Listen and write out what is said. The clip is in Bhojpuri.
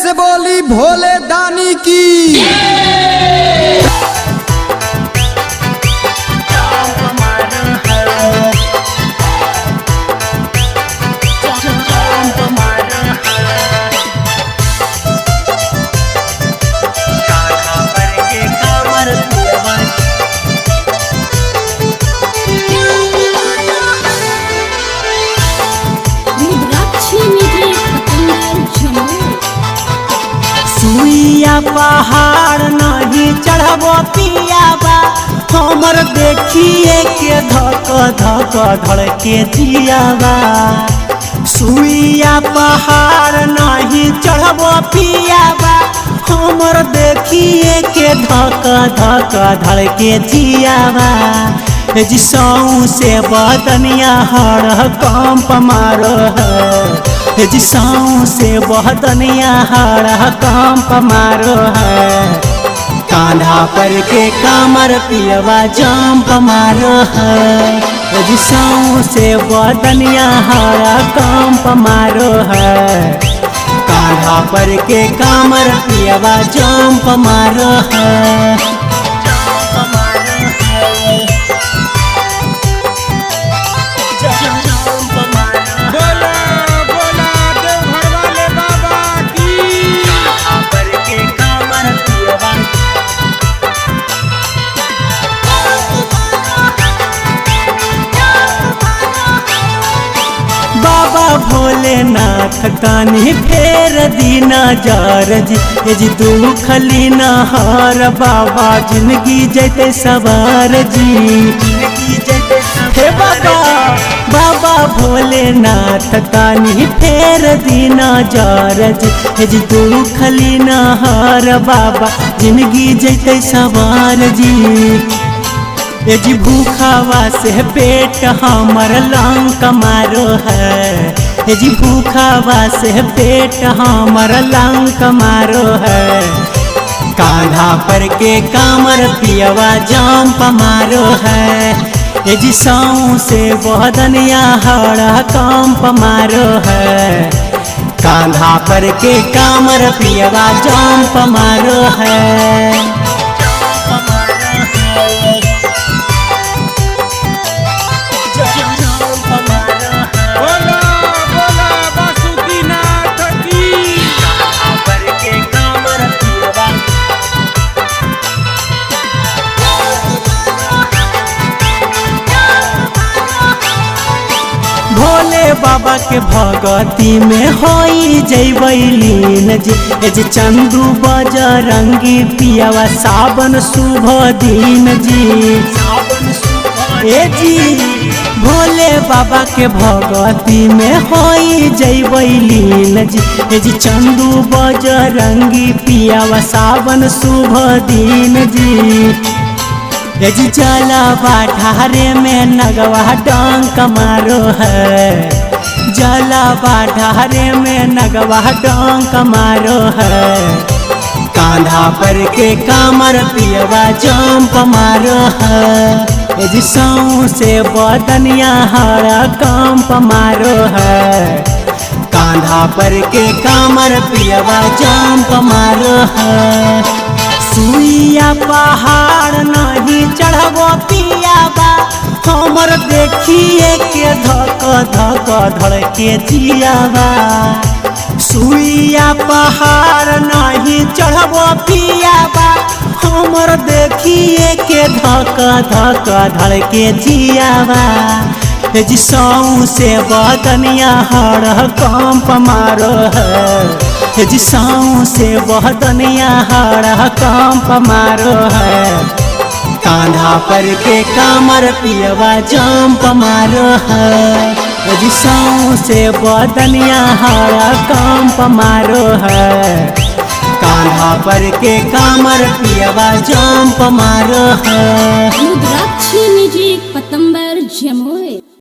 से बोली भोले दानी की। सुइया पहाड़ नहीं चढ़बो पियाबा हमर देखिए के धक धक धड़के जियाबा। सुइया पहाड़ नहीं चढ़बो पियाबा हमर देखिए के धक धक धड़के जियाबा। जी सौ से बदनिया हर कंप मारो है जी सौ से बदनिया हर कंप मारो है। कांधा पर के कामर पियवा जंप मारो है जी सौ से बदनिया हर कंप मारो है। कांधा पर के कामर पियवा जंप मारो है। बाबा भोलेनाथ कानी फेर दीना जार जी दुख लीना हर बाबा जिंदगी जैते सवार जी। हे बाबा बाबा भोलेनाथ कानी फेर दीना जार जी दुख लीना हर बाबा जिंदगी जैते सवार जी। जी भूखावा से पेट हमर लंक मारो है जी भूखावा से पेट हमर लंक मारो है। कांधा पर के कामर पियवा जंप मारो है जी सौ से बदनिया हरा कंप मारो है। कांधा पर के कामर पियवा जंप मारो है। भोले बाबा के भगती में होई जैबैलीन जी चंदू बजरंगी पियावा सावन शुभ दिन जी। ए जी भोले बाबा के भगती में होई जैबैलीन जी चंदू बजरंगी पियावा सावन शुभ दिन जी। जी जलावा ढारे में नगवा डंक मारो है। जलावा ढारे में नगवा डंक मारो है। कांधा पर के कामर पियवा जंप मारो है जी सौ से बदनिया हरा कंप मारो है। कांधा पर के कामर पियवा जंप मारो है। सुइया पहाड़ नहीं चढ़बो पियाबा हमर देखिए के धक धक धड़के जियाबा। सुइया पहाड़ नहीं चढ़बो पियाबा हमर देखिए के धक धक धड़के जियाबा। जी सौ से बदनिया हर कंप मारो है जी सौ से बदनिया हर कंप मारो है। कांधा पर के कामर पियवा जंप मारो है जी सौ से बदनिया हर कंप मारो है। कांधा पर के कामर पियवा जंप मारो है। रुद्राक्षी म्यूजिक पतंबर जमुई।